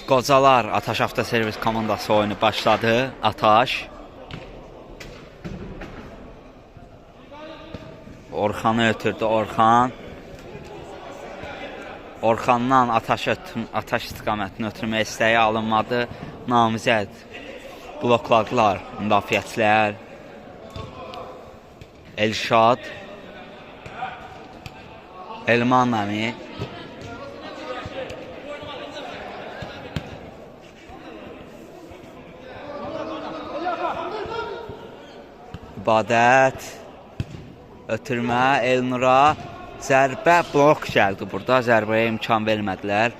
Qocalar Ataş Avtoservis komandası oyunu başladı. Ataş Orxanı ötürdü. Orxandan Ataş istiqamətini ötürmək istəyi alınmadı. Namizəd blokladılar müdafiəçilər. Elşad Elman Əmi İbadət ötürmə Elnura zərbə blok gəldi burada. Zərbəyə imkan vermədilər.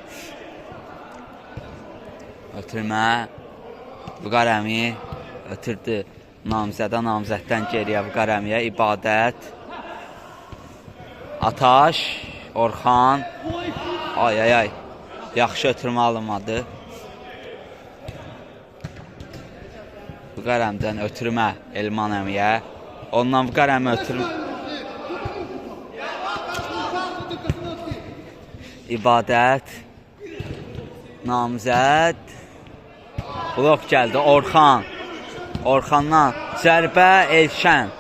Ötürmə Vüqar Əmi ötürdü namizədə, namizəddən geriyə Vüqar Əmiyə. İbadət Ataş Orxan ay yaxşı ötürmə alınmadı. Vüqar Əmdən ötürmə Elman Əmiyə. Ondan Vüqar Əmi ötürmə İbadət namizəd blok gəldi. Orxandan zərbə Elşən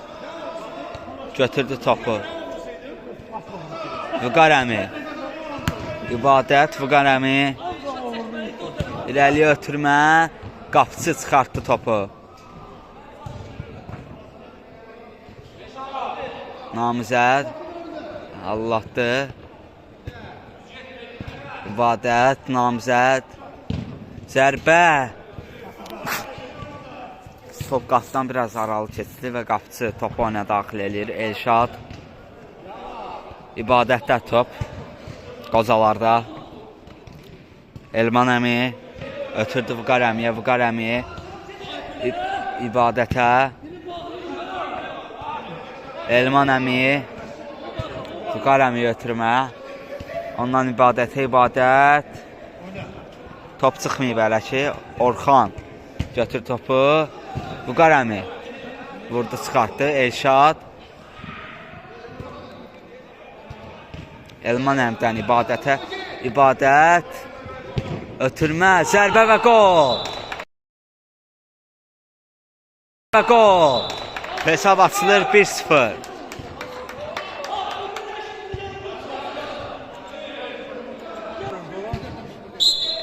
götürdü topu. Vüqar Əmi İbadət Vüqar Əmi irəliyə ötürmə, qapıçı çıxartdı topu. Namizəd Allah'dı. İbadət namizəd zərbə. Top qapıdan biraz aralı keçdi və qapıçı topu oyuna daxil edir. Elşad İbadətdə top qocalarda. Elman Əmi ötürdü Vüqar Əmiyə. Vüqar Əmi İbadətə. Elman Əmi Vüqar Əmi ötürmə. Ondan İbadətə. İbadət top çıxmayıb hələ ki. Orxan götür topu. Vüqar Əmi vurdu, çıxartdı. Elşad Elman Əmdən İbadətə. İbadət ötürmə, zərbə və qol. Hesab açılır 1-0.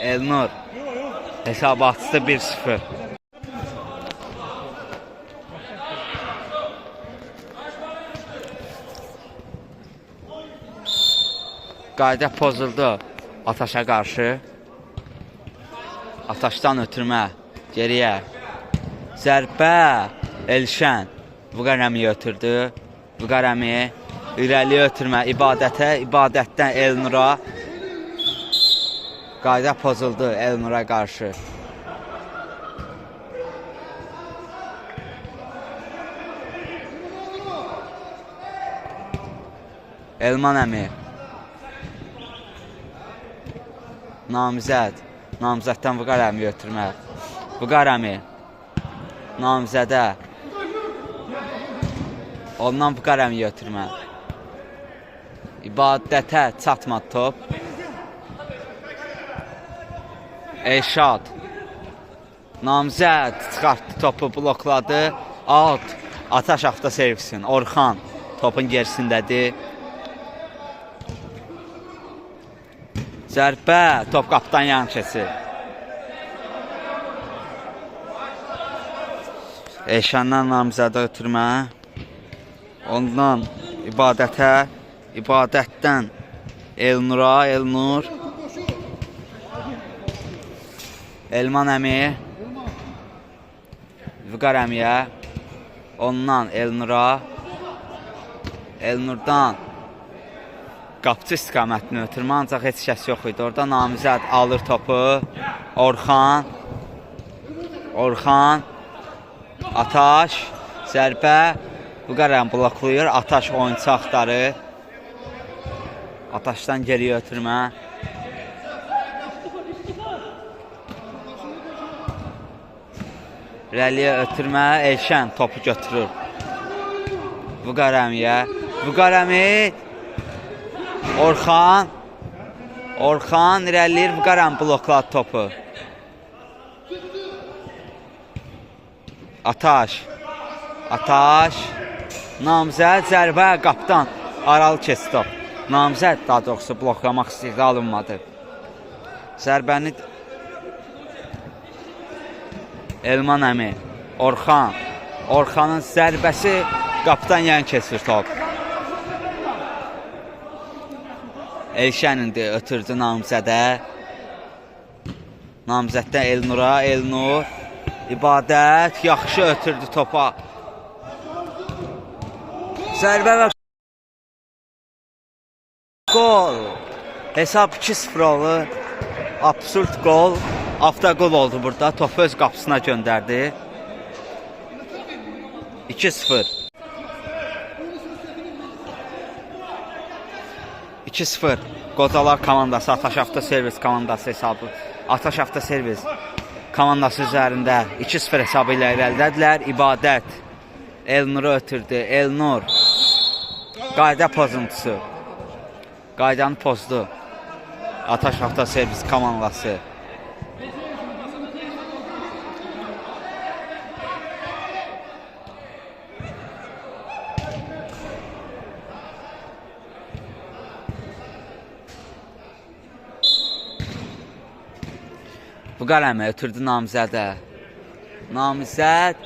Elnur hesab açdı 1-0. Qayda pozuldu Ataşa qarşı. Ataşdan ötürmə geriyə. Zərbə Elşən Vüqar Əmiyə ötürdü. Vüqar Əmi irəliyə ötürmə İbadətə. İbadətdən Elnura. Qayda pozuldu Elnura qarşı. Elman Əmi namizəd. Namizəddən Vüqar Əmiyə ötürmə. Vüqar Əmi namizədə. Ondan Vüqar Əmiyə ötürmə. İbadətə çatmadı top. Elşad namizəd çıxartdı topu, blokladı. Out. Ataş Avtoservisin. Orxan topun gerisindədir. Zərbə top qapıdan yan keçir. Elşandan namizədə ötürmə. Ondan İbadətə. İbadətdən Elnura. Elnur Elman Əmi Vüqar Əmiyə. Ondan Elnura. Elnurdan qapıçı istiqamətini ötürmə, ancaq heç kəs yox idi. Orada namizəd alır topu. Orxan Ataş zərbə. Vüqar Əmi bloklayır. Ataş oyunçu axtarır. Ataşdan geriyə ötürmə. İrəliyə ötürmə. Elşən topu götürür Vüqar Əmiyə. Vüqar Əmi Orxan irəliləyir, Vüqar Əmi blokladı topu. Ataş. Ataş. Namzəd zərbə qapdan. Aralı keçdi top. Namzəd daha doğrusu bloklamaq istəyirdi, alınmadı. Zərbəni Elman əmi. Orxan. Orxanın zərbəsi qapdan yan keçir top. Elşən indi ötürdü Namzədə. Namzəddən Elnura. Elnur. İbadət yaxşı ötürdü topa. Zərbə və gol. Hesab 2-0 olur. Absurd gol. Avtogol oldu burada. Topu öz qapısına göndərdi. 2-0. 2-0. Qocalar komandası, Ataş Avtoservis komandası hesabı. Ataş Avtoservis komandası üzərində 2-0 hesabı ilə irəlidədirlər. İbadət Elnur'u ötürdü. Elnur qayda pozuntusu. Qaydanı pozdu. Ataş Avtoservis komandası. Bu qələmə ötürdü Namzədə. Namzəd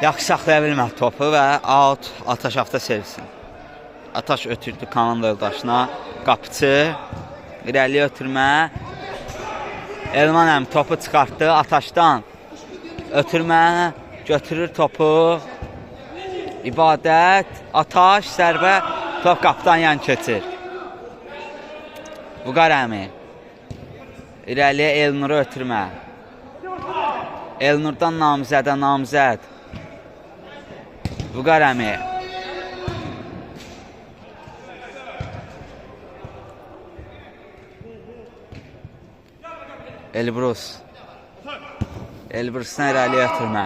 yaxşı saxlaya bilmədi topu və out. Ataş Avtoservisin. Ataş ötürdü komanda yoldaşına. Qapıcı irəliyə ötürmə. Elman əmi topu çıxartdı Ataşdan. Ötürmə götürür topu. İbadət Ataş zərbə. Top qapıdan yan keçir. Vüqar əmi. İrəliyə Elnur'u ötürmə. Elnur'dan Namzədə. Namzəd. Vüqar əmi. Elbrus. Elbrusdan irəliyə ötürmə.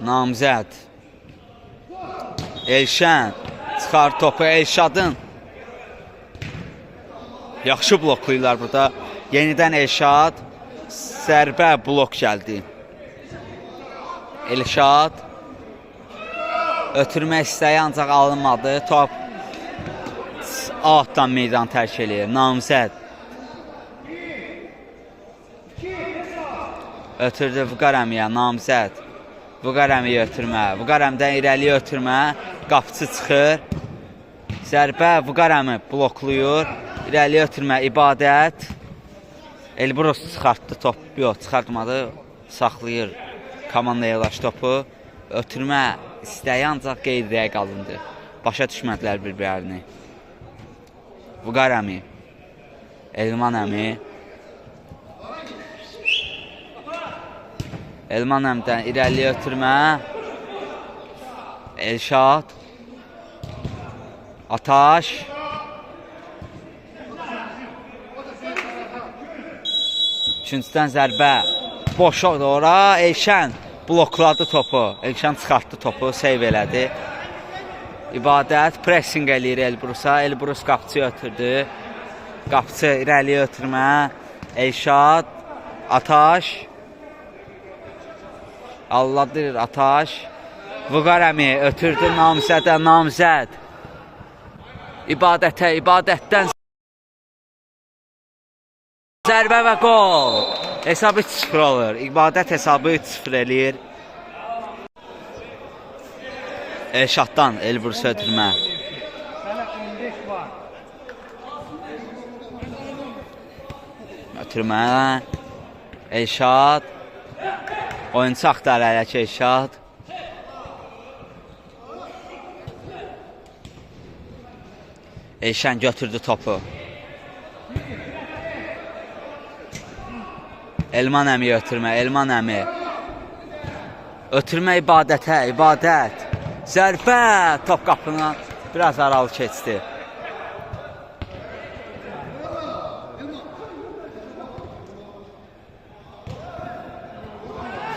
Namzəd. Elşən. Çıxar topu Elşadın. Yaxşı bloklayırlar burada. Yenidən Elşad. Zərbə blok gəldi. Elşad. Ötürmək istəyi ancaq alınmadı. Top altdan meydan tərk eləyir. Namzəd. Ötürdü Vüqar əmiyə. Namzəd. Vüqar əmiyə ötürmə. Vüqar əmdən irəliyə ötürmə. Qapıcı çıxır. Zərbə Vüqar əmi bloklayır. İrəliyə ötürmə. İbadət. Elbrus çıxartdı top. Yox, çıxartmadı. Saxlayır. Komanda yolaş topu. Ötürmə istəyi ancaq qeydiyə qalındı. Başa düşmədilər bir-birini. Vüqar əmi. Elman əmi. Elman əmdən irəliyə ötürmə. Elşad. Ataş. Üçüncüdən zərbə. Boşluqdur ora. Elşən blokladı topu. Elşən çıxartdı topu. Seyv elədi. İbadət pressing eləyir Elbrusa. Elbrus qapıcıya ötürdü. Qapıcı irəliyə ötürmə. Elşad. Ataş. Alladır Ataş. Vüqar əmi ötürdü Namzədə. Namzəd. İbadətə. İbadətdən zərbə və gol. Hesabı 3-0 olur. İbadət hesabı 3-0 eləyir. Elşaddan Elbrus'a ötürmə. Ötürmə. Elşad. Oyuncu axtar hələ ki Elşad. Elşən götürdü topu. Elman əmi ötürmə. Elman əmi. Ötürmə İbadətə. İbadət. Zərbə. Top qapına biraz aralı keçdi.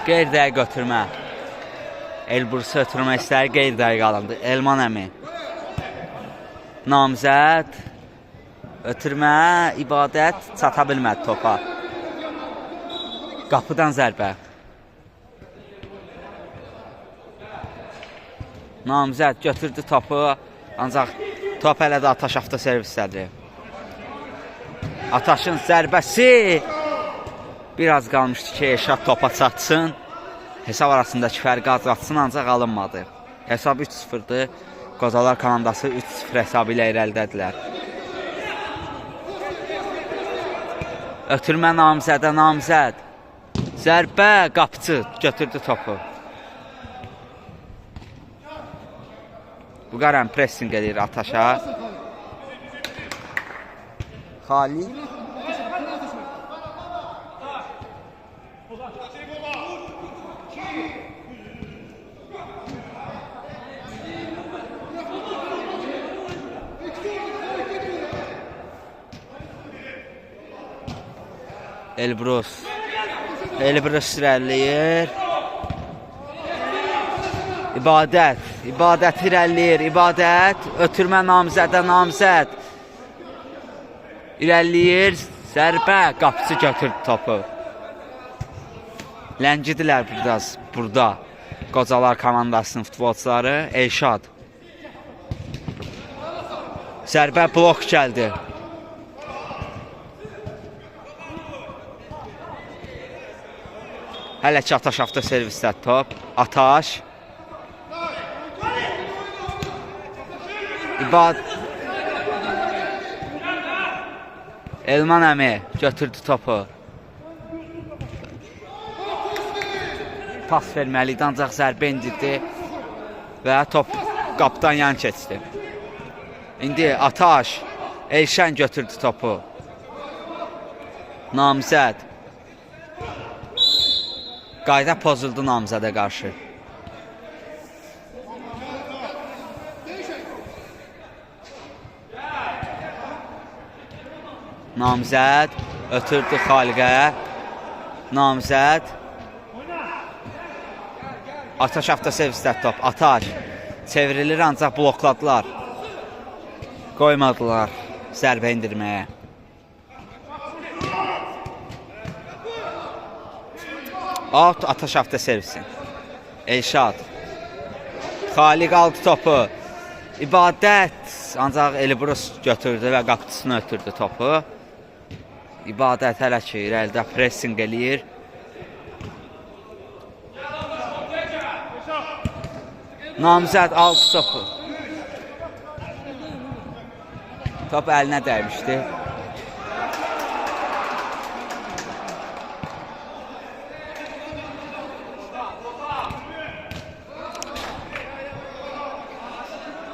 Qeyri-dəqiq ötürmə. Elbrus'u ötürmək istəyir, qeyri-dəqiq alındı. Elman əmi. Namizəd. Ötürmə, İbadət çata bilmədi topa. Qapıdan zərbə. Namizəd götürdü topu. Ancaq top hələ də Ataş avtoservisdədir. Ataşın zərbəsi. Biraz qalmışdı ki, Elşad topa çatsın. Hesab arasındakı fərqi azaltsın, ancaq alınmadı. Hesab 3-0'dır. Qozalar komandası 3-0 hesabı ilə irəlidədirlər. Ötürmə Namizədə, Namizəd. Zərbə, qapıcı götürdü topu. Buqaran pressing edir Ataşa. Xali. Elbrus. Elbrus irəliyir. İbadət. İbadət irəliyir. İbadət. Ötürmə Namizədə, Namizəd. İrəliyir. Zərbə. Qapıcı götürdü topu. Ləncidilər burada. Qocalar komandasının futbolçuları. Elşad. Zərbə blok gəldi. Hələ ki Ataş avtoservisdə top. Ataş. Elman əmi götürdü topu. Pas verməliydi, ancaq zərbə indirdi və top qapıdan yan keçdi. İndi Ataş. Elşən götürdü topu. Namizəd. Qayda pozuldu Namizədə qarşı. Namizəd ötürdü Xaliqə. Namizəd. Ataş avtoservisdə top. Ataş. Çevrilir, ancaq blokladılar. Qoymadılar zərbə indirməyə. Out Ataş avtoservisi. Elşad. Xaliq aldı topu. İbadət. Ancaq Elbrus götürdü və qapıcısını ötürdü topu. İbadət hələ ki irəlidə pressing eləyir. Namizəd aldı topu. Top əlinə dəymişdi.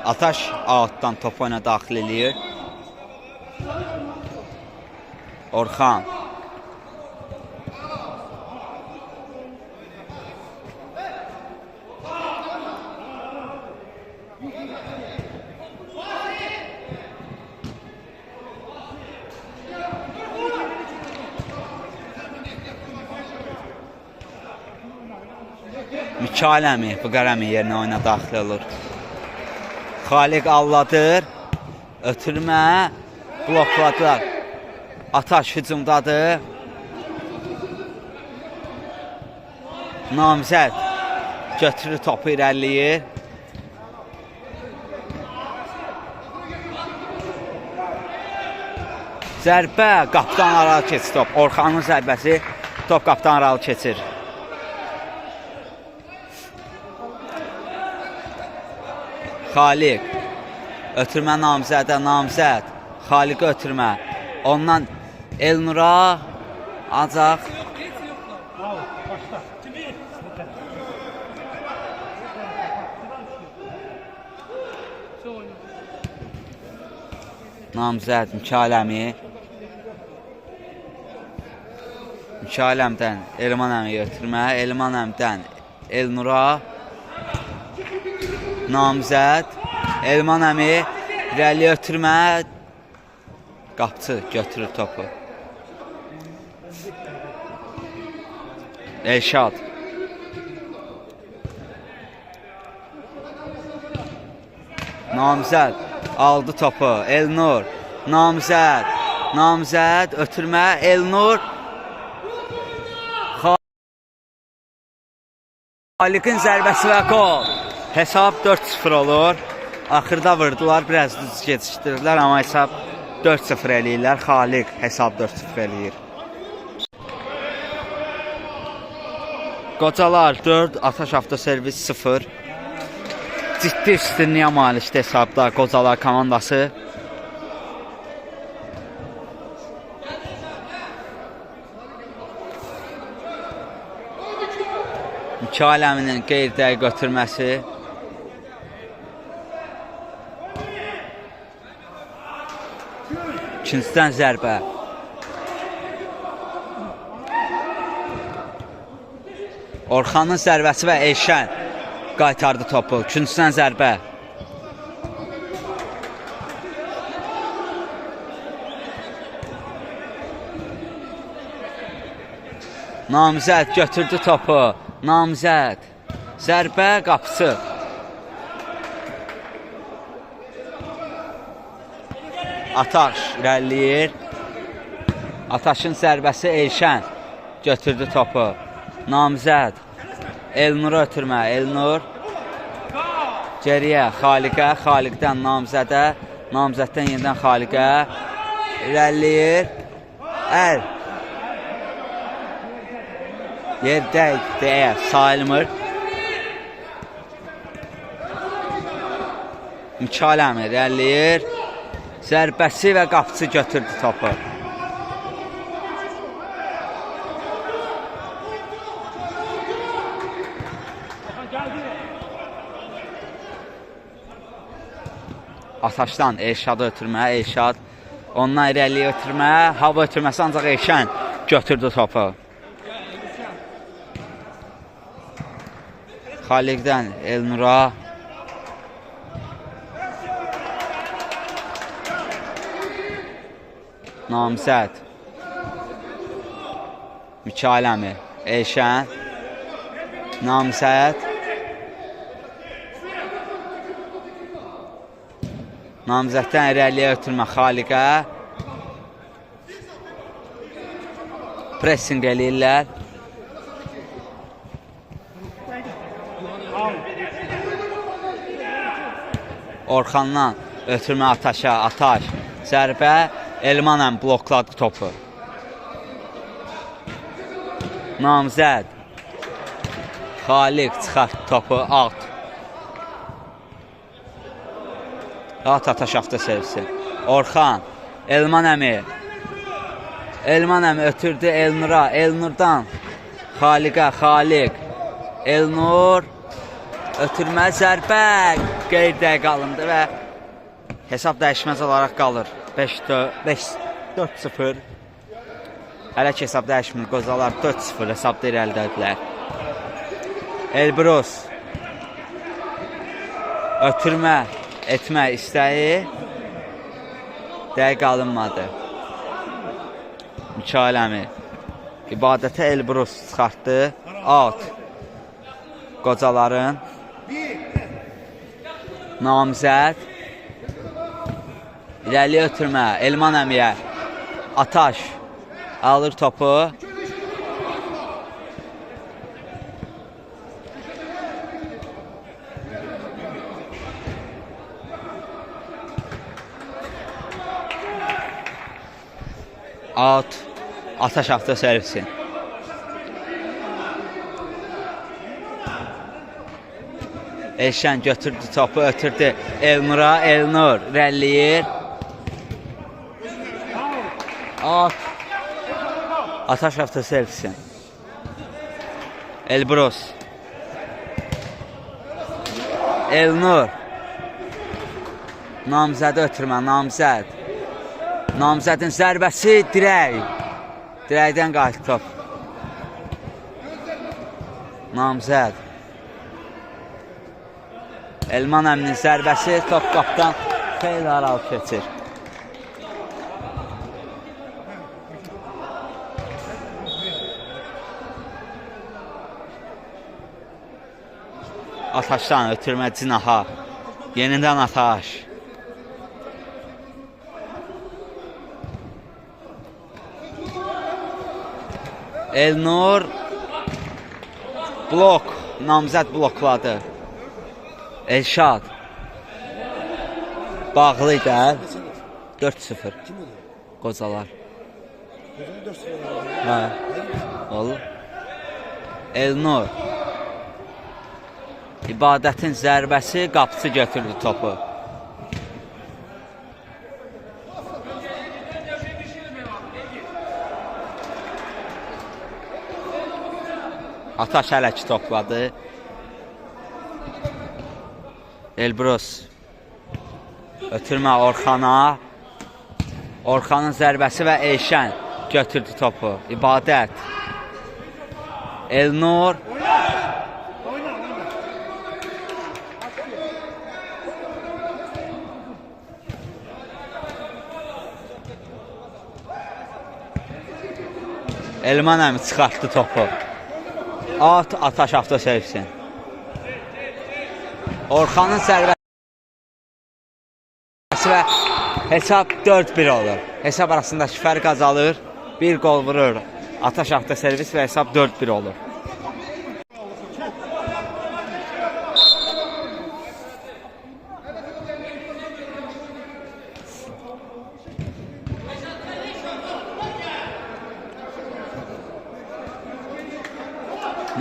Ataş outdan top oyuna daxil eləyir. Orxan. Mikail əmi, Buqar əmi yerinə oyuna daxil olur. Xaliq alladır. Ötürmə. Blokladılar. Ataş hücumdadır. Namizəd götürür topu irəliyir. Zərbə qapıdan aralı keçir top. Orxanın zərbəsi top qapıdan aralı keçir. Xaliq. Ötürmə Namizədə, Namizəd. Xaliqə ötürmə. Ondan Elnura ancaq Namizəd, Mikail əmi. Mikail əmdən Elman əmi ötürmə. Elman əmdən Elnura. Namizəd. Elman əmi irəli ötürmə. Qapçı götürür topu. Elşad. Namizəd aldı topu. Elnur. Namizəd. Namizəd ötürmə. Elnur. Xaliqin zərbəsi və qol. Hesab 4-0 olur. Axırda vurdular, biraz düz geçişdirdilər, amma hesab 4-0 eləyirlər. Xaliq hesab 4-0 eləyir. Qocalar 4, Ataş Avtoservis 0. Ciddi üstünlüyə malikdir hesabda Qocalar komandası. Mikail Əminin qeyri-dəqiq götürməsi. İkinciden zərbə. Orxanın zərbəsi və Elşən qaytardı topu. İkinciden zərbə. Namizəd götürdü topu. Namizəd. Zərbə qapısı. Ataş irəliləyir. Ataşın zərbəsi Elşən götürdü topu. Namizəd. Elnur'a ötürmə. Elnur. Geriyə Xaliqə. Xaliqdən Namizədə. Namizəddən yenidən Xaliqə. İrəliləyir. Əl. Yerdək deyə sayılmır. Mikail Əmir irəliləyir. Zərbəsi və qapıcı götürdü topu. Ataşdan Elşadı ötürmə. Elşad ondan irəliyə ötürmə. Hava ötürməsi ancaq Elşən götürdü topu. Xaliqdən Elnur'a. Namizəd. Mikail Əmir. Elşən. Namizəd. Namizəddən irəliyə ötürmə Xaliqə. Pressing eləyirlər. Orxandan ötürmə Ataşa. Ataş. Zərbə. Elmanəm blokladı topu. Namizəd. Xaliq çıxartdı topu. Alt. At Ataş Avtoservisi. Orxan. Elman Əmi. Elman Əmi ötürdü Elnur'a. Elnur'dan Xaliqə. Xaliq. Elnur. Ötürmə zərbə. Qeyri-dəqiq alındı və hesab dəyişməz olaraq qalır. 5-4-0. Hələ ki hesab dəyişmir. Qocalar 4-0 hesabda irəlidədirlər. Elbrus. Ötürmə etmə istəyi dəqiq alınmadı. Mikail Əmi. İbadətə Elbrus çıxartdı. Out. Qocaların. Namizəd. İrəliyə ötürmə. Elman Əmiyə. Ataş. Alır topu. Out. Ataş Avtoservisi. Elşən götürdü topu, ötürdü Elnur'a. Elnur irəliləyir. Out. Ataş Avtoservisi. Elbrus. Elnur. Namizədə ötürmə. Namizəd. Namizədin zərbəsi dirək. Dirəkdən qayıtdı top. Namizəd. Elman Əminin zərbəsi top qapdan xeyli aralı keçir. Ataşdan ötürmə Cinaha. Yenidən Ataş. Elnur blok, namzəd blokladı. Elşad bağlıydı. 4-0 Qocalar. Hə, olur. Elnur İbadətin zərbəsi, qapısı götürdü topu. Ataş hələ ki topladı. Elbrus ötürmə Orxana. Orxanın zərbəsi və Eyşən götürdü topu. İbadət. Elnur. Elman əmi çıxartdı topu. Ataş avto sevsin. Orxanın zərbəsi və hesab 4-1 olur. Hesab arasındakı fərq azalır. Bir gol vurur. Ataş avto servis və hesab 4-1 olur.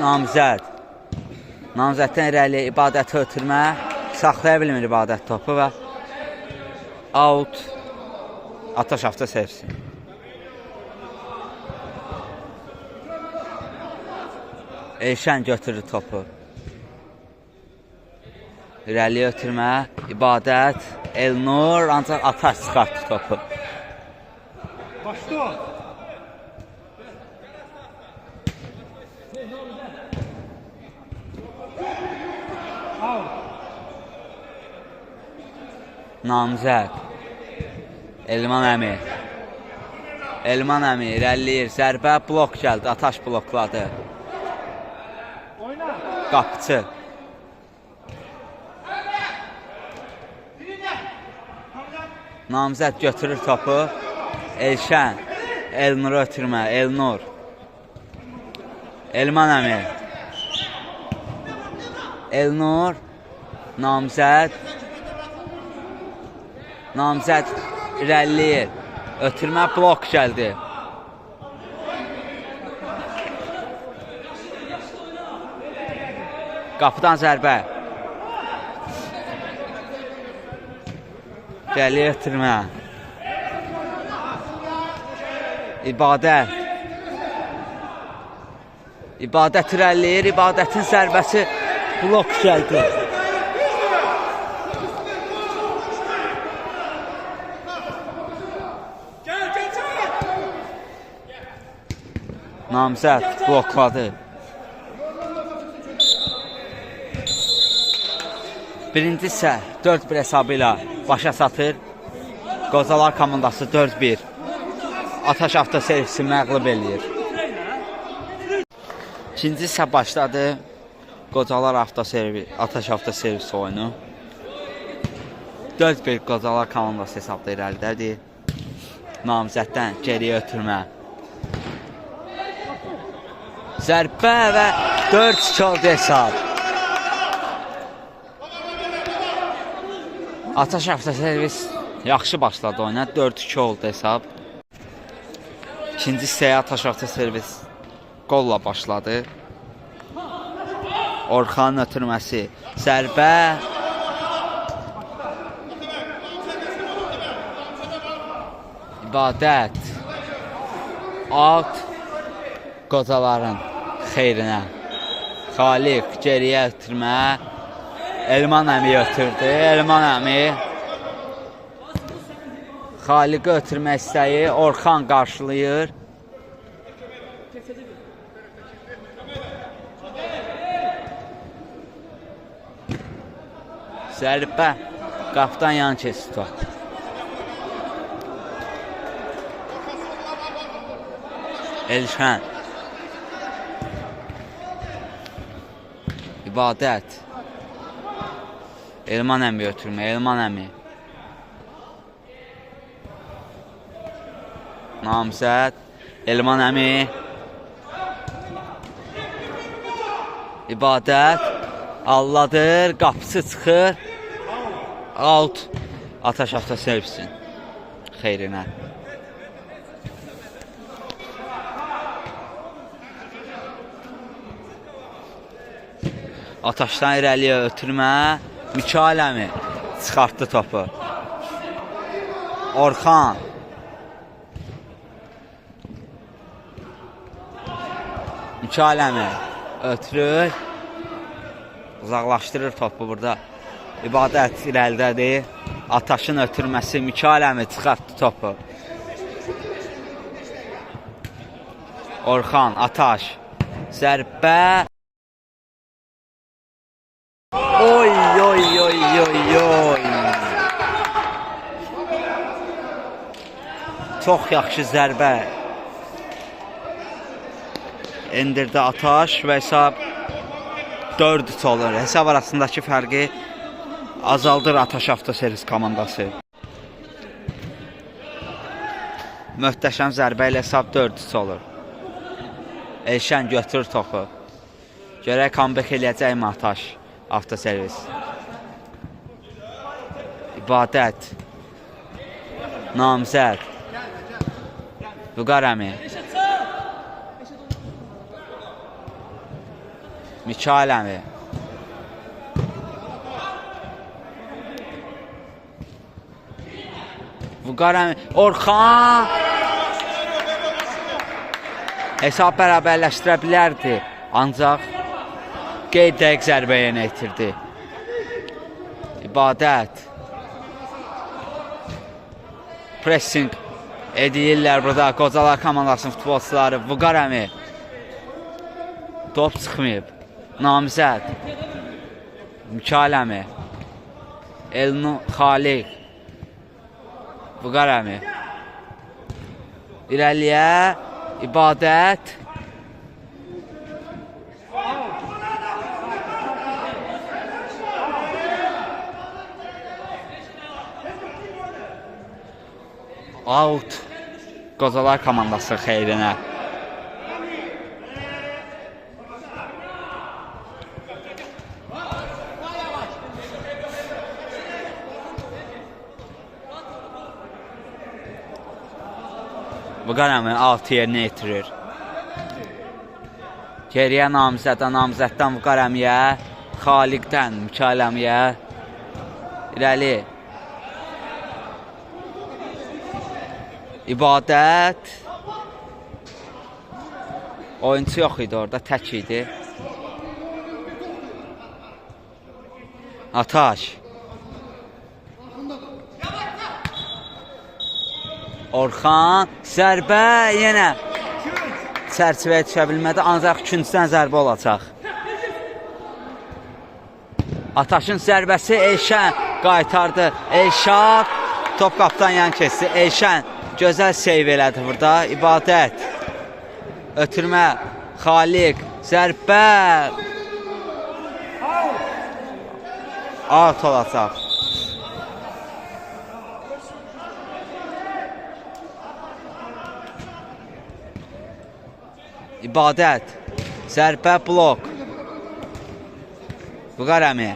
Namzəd. Namzəddən irəli İbadəti ötürmə. Saxlaya bilmir İbadət topu və out. Ataş avto sevsin. Eyşən götürür topu. İrəli ötürmə. İbadət. Elnur. Ancaq Ataş çıxartdı topu. Başla. Namzəd. Elman əmi. Elman əmi irəliləyir. Zərbə blok gəldi. Ataş blokladı. Qapıcı. Namzəd götürür topu. Elşən. Elnur ötürmə. Elnur. Elman əmi. Elnur. Namzəd. Namzəd irəliləyir. Ötürmə blok gəldi. Qapıdan zərbə. Gəlir ötürmə. İbadət. İbadət irəliləyir. İbadətin zərbəsi blok gəldi. Namzəd blokladı. Birinci isə 4-1 hesabı ilə başa satır. Qocalar komandası 4-1. Ataş avto servisi məğlub eləyir. İkinci isə başladı. Qocalar Ataş avto servisi oyunu. 4-1 Qocalar komandası hesabda irəlidədir. Namzəddən geriyə ötürmə. Zərbə və 4-2 oldu hesab. Ataş avto servis yaxşı başladı oyuna. 4-2 oldu hesab. İkinci hissəyə Ataş avto servis qolla başladı. Orxanın ötürməsi. Zərbə. İbadət. Out. Qocaların xeyrinə. Xaliq geriyə ötürmə. Elman əmi ötürdü. Elman əmi. Xaliqi ötürmə istəyi. Orxan qarşılayır. Zərbə. Qapıdan yan keçdi top. Elşən. İbadət. Elman əmi ötürmə, Elman əmi. Namzəd, Elman əmi. İbadət, Alladır, qapısı çıxır. Out, Ataş avtoservisin xeyrinə. Ataşdan irəliyə ötürmə. Mikail əmi çıxartdı topu. Orxan. Mikail əmi ötürür. Uzaqlaşdırır topu burada. İbadət irəlidədir. Ataşın ötürməsi. Mikail əmi çıxartdı topu. Orxan, Ataş. Zərbə. Oy, oy, oy, oy, oy. Çox yaxşı zərbə. Endirdi Ataş və hesab 4-3 olur. Hesab arasındakı fərqi azaldır Ataş avtoservis komandası. Möhtəşəm zərbə ilə hesab 4-3 olur. Elşən götürür topu. Görək comeback eləyəcək mi Ataş avtoservis. İbadət. Namzəd. Vüqar əmi. Mikail əmi. Vüqar əmi. Orxan. Hesab bərabərləşdirə bilərdi. Ancaq qeyd dəqiq zərbə yerinə yetirdi. İbadət. Pressing edirlər burada Qocalar komandasının futbolçuları. Vüqar əmi. Top çıxmayıb. Namizəd. Mikail əmi. Elnu Xaliq. Vüqar əmi. İrəliyə. İbadət. Out. Qocalar komandası xeyrinə. Vüqar əmi 6 yerinə yetirir. Geriyə Namizədən, Namizəddən Vüqar əmiyə, Xaliqdən Mikail əmiyə. İrəli. İbadət. Oyuncu yox idi orada, tək idi. Ataş. Orxan. Zərbə yenə çərçivəyə düşə bilmədi, ancaq ikincisindən zərbə olacaq. Ataşın zərbəsi Elşən qaytardı. Elşad top qapıdan yan keçdi. Elşən gözəl seyv elədi burada. İbadət. Ötürmə. Xaliq. Zərbə. Out olacaq. İbadət. Zərbə blok. Vüqar əmi.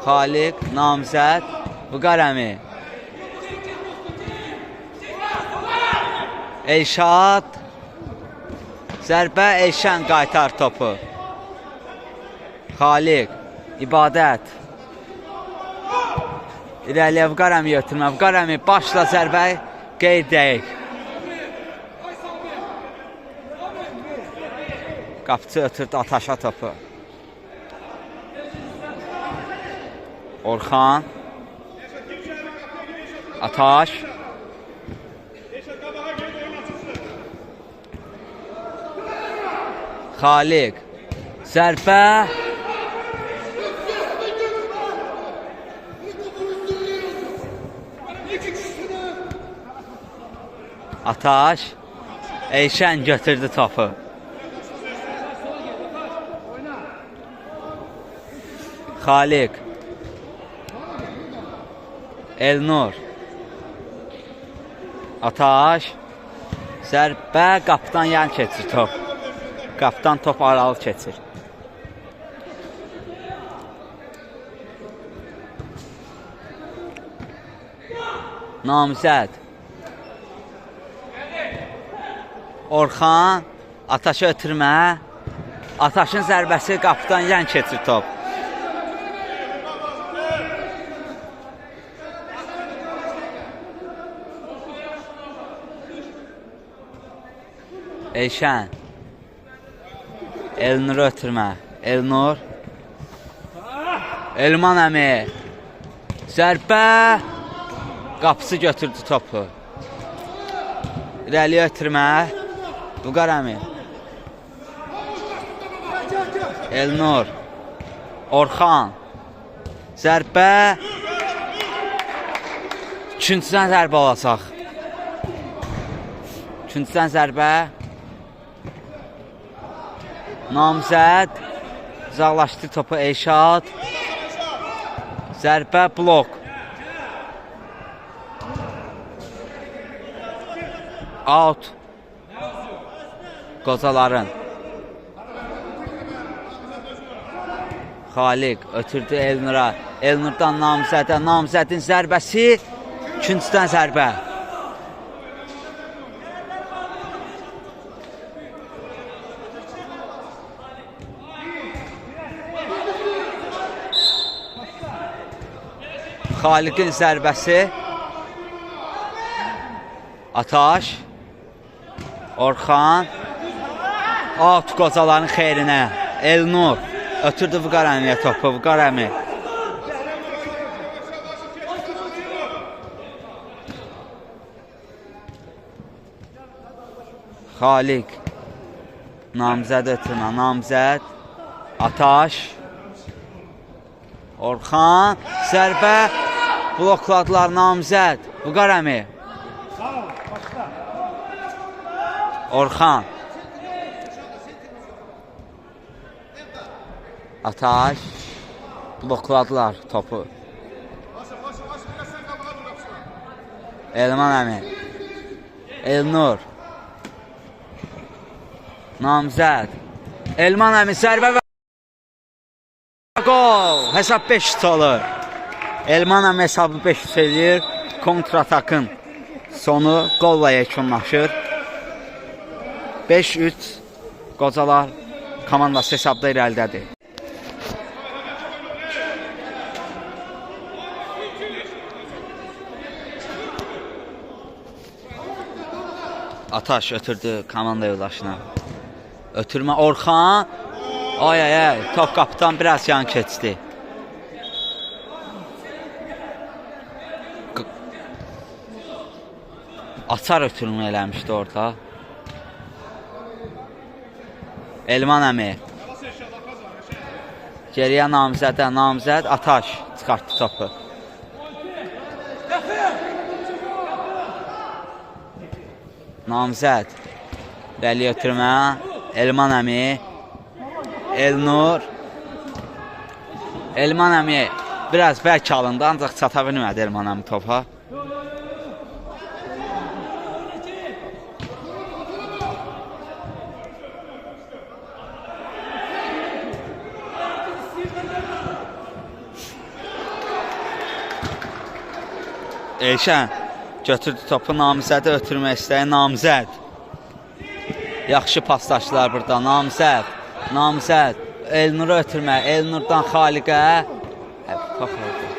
Xaliq. Namizəd. Vüqar əmi. Elşad. Zərbə Elşən qaytar topu. Xaliq. İbadət. İrəliyə Vüqar əmi götürmə. Vüqar əmi başla zərbə qeyd dəqiq. Qapıcı ötürdü Ataşa topu. Orxan. Ataş. Xaliq. Zərbə. Ataş. Elşən götürdü topu. Xaliq. Elnur. Ataş. Zərbə, qapıdan yan keçir top. Qapıdan top aralı keçir. Namizəd. Orxan. Ataşa ötürmə. Ataşın zərbəsi qapıdan yan keçir top. Eyşən. Elnur ötürmə. Elnur. Elman əmi. Zərbə. Qapısı götürdü topu. İrəliyə ötürmə. Vüqar əmi. Elnur. Orxan. Zərbə. Üçüncüdən zərbə olacaq. Üçüncüdən zərbə. Namizəd. Uzaqlaşdı topu Eyşad. Zərbə, blok. Out. Qocaların. Xaliq ötürdü Elnura. Elnurdan Namizədə. Namizədin zərbəsi. İkinciden zərbə. Xaliqin zərbəsi. Ataş. Orxan. Out qocaların xeyrinə. Elnur. Ötürdü Vüqar əmiyə topu. Vüqar əmi. Xaliq. Namizəd ötürmə. Namizəd. Ataş. Orxan. Zərbə. Blokladılar Namizəd. Vüqar əmi. Orxan. Ataş. Blokladılar topu. Elman əmi. Elnur. Namizəd. Elman əmi zərbə və gol. Hesab 5 olur. Elman əmi hesabı 5 eləyir. Kontratakın sonu qolla yekunlaşır. 5-3 Qocalar komandası hesabda irəlidədir. Ataş ötürdü komanda yoldaşına. Ötürmə Orxan. Ay ay ay. Top qapıdan biraz yan keçdi. Açar ötürmə eləmişdi orada. Elman əmi. Geriyə Namizədə. Namizəd Ataş çıxartdı topu. Namizəd. Bəli ötürmə. Elman əmi. Elnur. Elman əmi biraz bərk alındı, ancaq çata bilmədi Elman əmi topa. Eyşən götürdü topu Namizədə ötürmək istəyir. Namizəd. Yaxşı paslaşdılar burada. Namizəd. Namizəd. Elnur'a ötürmə. Elnur'dan Xaliqə. Bax orada.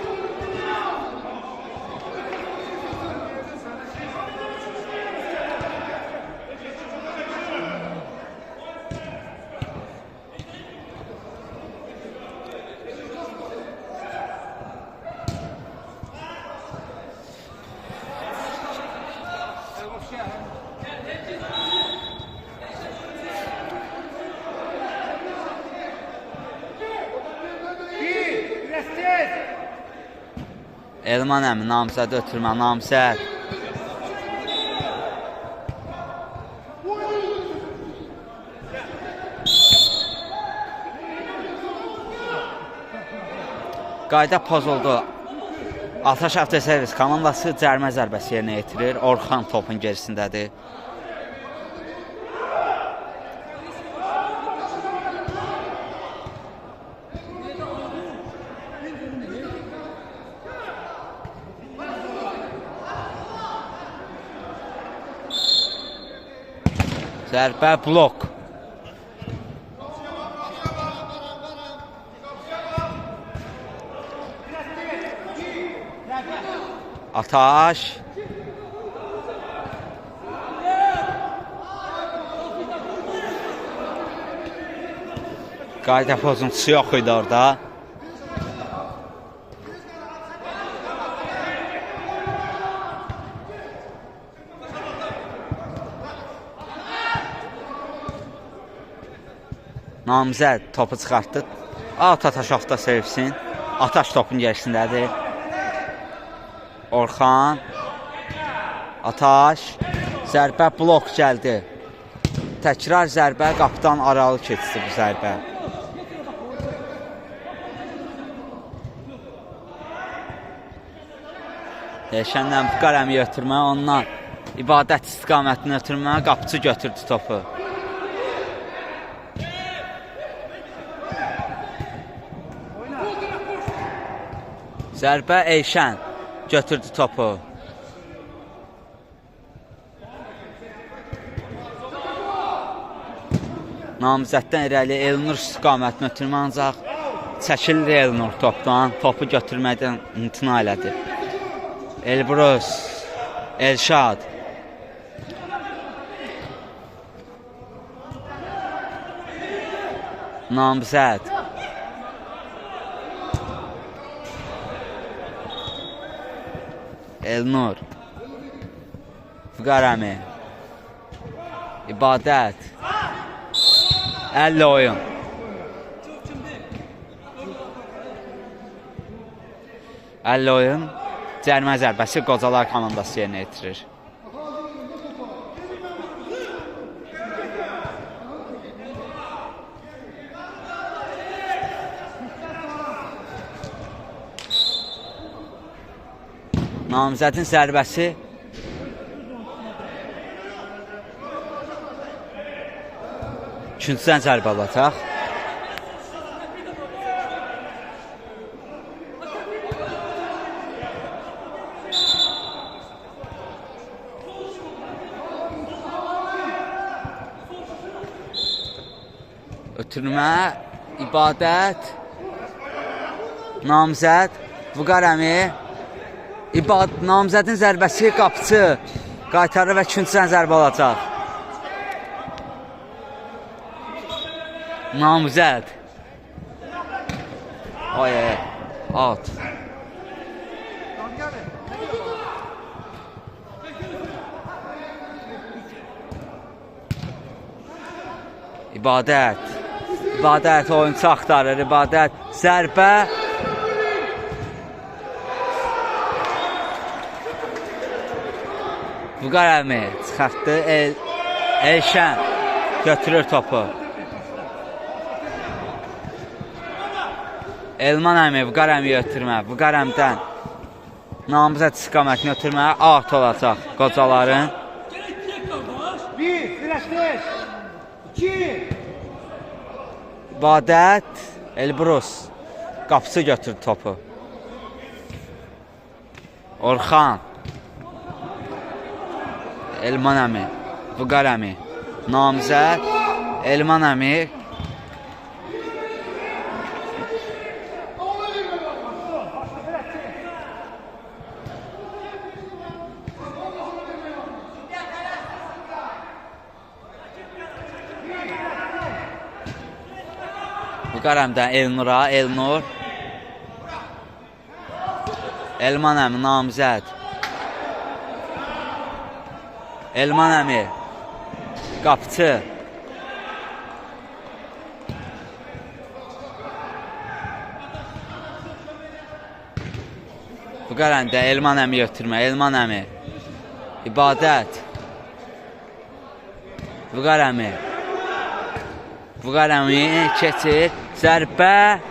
Elman əmi Namizəd ötürmə. Namizəd. Qayda pozuldu. Ataş Avtoservis komandası cərimə zərbəsi yerinə yetirir. Orxan topun gerisindədir. Zərbə blok. Ataş. Qayda pozuntusu yox idi orada. Namizəd topu çıxartdı. Ataş Avtoservisin. Ataş topun gerisindədir. Orxan. Ataş. Zərbə blok gəldi. Təkrar zərbə, qapıdan aralı keçdi bu zərbə. Eşəndən Vüqarəmi ötürmə, ondan İbadət istiqamətini ötürmə, qapıcı götürdü topu. Zərbə Eyşən götürdü topu. Namizəddən irəli Elnur istiqamətini ötürmə, ancaq çəkilir Elnur topdan. Topu götürməkdən imtina elədi. Elbrus, Elşad. Namizəd. Elnur. Vüqarəmi. İbadət. 50 oyun. oyun. Cərimə zərbəsi Qocalar komandası yerinə yetirir. Namizədin zərbəsi üçüncüdən zərbə alacaq. Ötürmə, İbadət, Namizəd, Vüqarəmi. Namizədin zərbəsi qapıcı qaytarır və üçüncüdən zərbə alacaq. Namizəd. Out. İbadət. İbadət oyuncu axtarır. İbadət. Zərbə. Vüqarəmi çıxartdı. Elşən götürür topu. Elman əmi Vüqarəmi ötürmə. Vüqarəmdən Namizəd istiqamətini ötürmə. Out olacaq Qocaların. 2. İbadət. Elbrus. Qapısı götürdü topu. Orxan. Elman əmi. Vüqarəmi. Namizəd. Elman əmi. Vüqarəmdən Elnura. Elnur. Elman əmi. Namizəd. Elman əmi. Qapıcı. Vüqarəmdə Elman əmi götürmə. Elman əmi. İbadət. Vüqarəmi. Vüqarəmi keçir. Zərbə.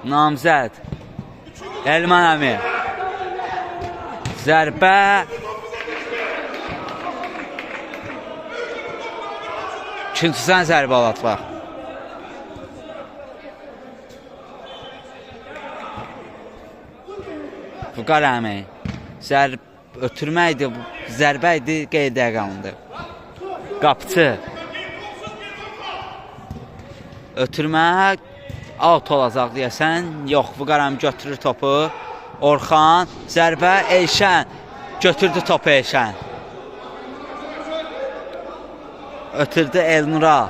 Namzəd. Elman əmi. Zərbə. İkincisindən zərbə alatmaq. Vüqar əmi. Ötürmə idi, zərbə idi, qeydə qalındı. Qapçı. Ötürmə out olacaq deyəsən. Yox, Vüqar əmi götürür topu. Orxan, zərbə, Elşən. Götürdü topu Elşən. Ötürdü Elnura.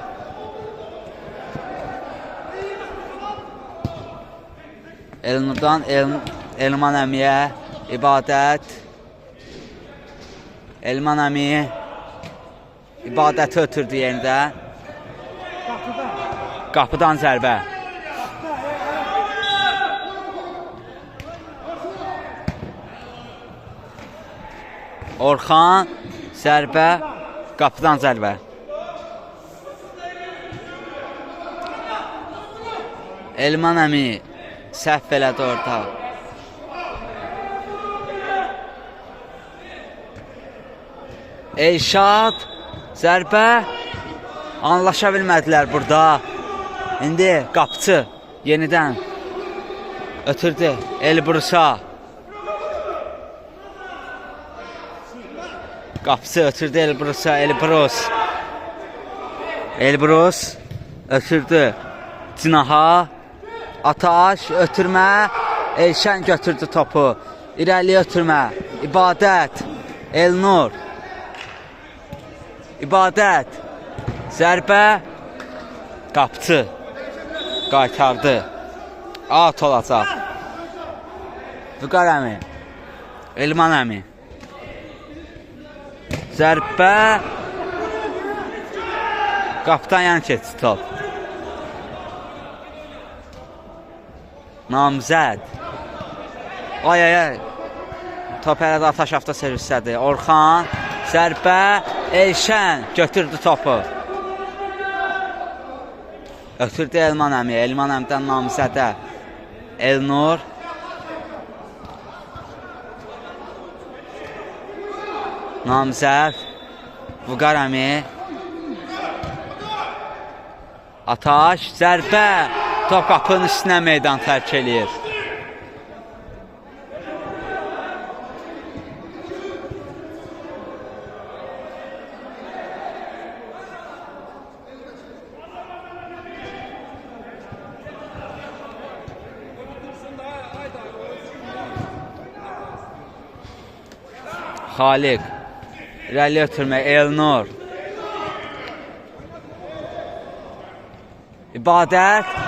Elnurdan Elman əmiyə. İbadət. Elman əmi. İbadəti ötürdü yerində. Qapıdan zərbə. Orxan, zərbə, qapıdan zərbə. Elman əmi səhv elədi orada. Elşad, zərbə. Anlaşa bilmədilər burada. İndi qapçı yenidən ötürdü Elbrusa. Qapçı ötürdü Elbrusa, Elbrus ötürdü Cinaha. Ataş, ötürmə. Elşən götürdü topu. İrəli ötürmə. İbadət. Elnur. İbadət. Zərbə. Qapçı. Qaytardı. Out olacaq. Vüqar əmi. Elman əmi. Zərbə. Qapıdan yan keçdi top. Namzəd. Ay. Top elədə Ataş avto servisdədir. Orxan. Zərbə. Elşən götürdü topu. Ötürdü Elman əmi. Elman əmdən Namzədə. Elnur. Namzəd. Vüqar əmi. Ataş. Zərbə. Top qapının üstünə meydan tərk eləyir. Xaliq. İrəli ötürmə. Elnur. İbadət.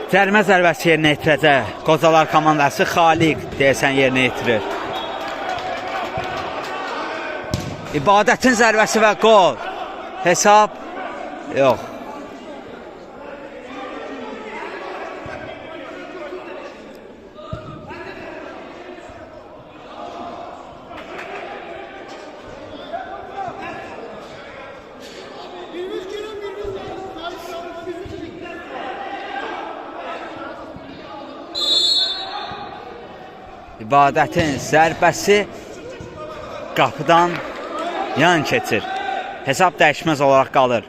Cərimə zərbəsi yerinə yetirəcək. Qozalar komandası Xaliq deyəsən yerinə yetirir. İbadətin zərbəsi və qol. Hesab yox. İbadətin zərbəsi qapıdan yan keçir. Hesab dəyişməz olaraq qalır.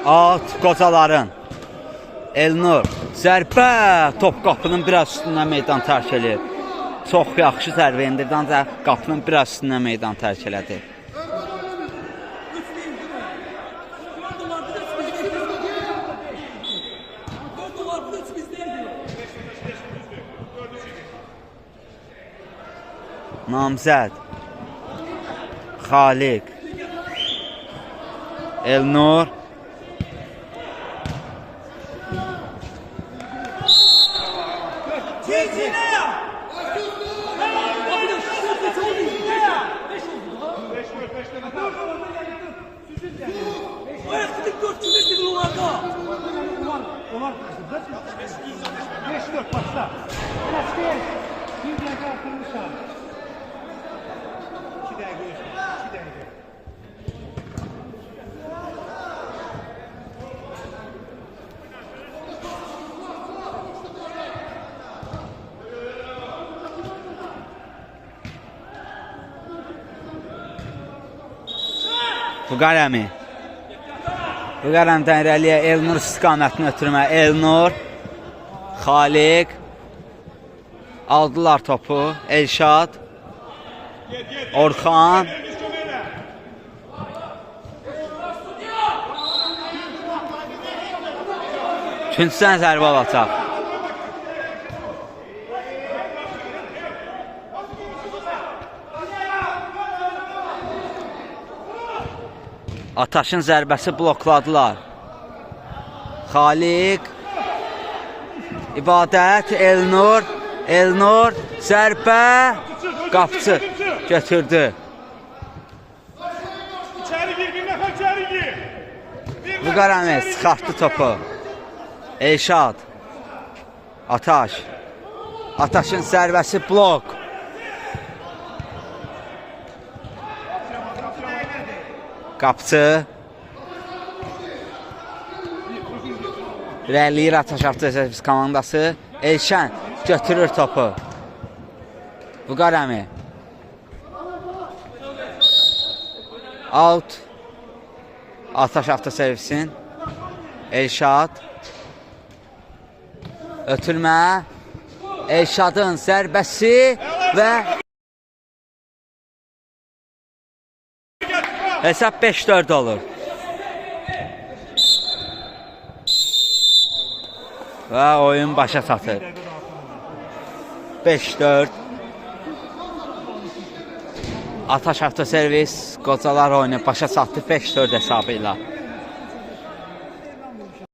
Out qocaların. Elnur zərbə top qapının biraz üstündən meydan tərk edir. Çox yaxşı zərbə endirdi, ancaq qapının biraz üstündən meydan tərk elədi. Namzəd Xaliq Elnur Vüqar əmdən irəliyə Elnur istiqamətini ötürmə. Elnur Xaliq aldılar topu. Elşad Orxan üçüncüdən zərbə alacaq. Ataşın zərbəsi blokladılar. Xaliq İbadət Elnur zərbə qapçı götürdü. Vüqar Əmi çıxartdı topu. Elşad Ataşın zərbəsi blok. Qapçı irəliləyir Ataş Avtosərvis komandası. Elşən götürür topu. Vüqar Əmi out. Ataş Avtosərvisin Elşad ötürmə. Elşadın zərbəsi və hesab 5-4 olur. Və oyun başa çatır. 5-4. Ataş Avtoservis qocalar oyunu başa çatdı 5-4 hesabı ilə.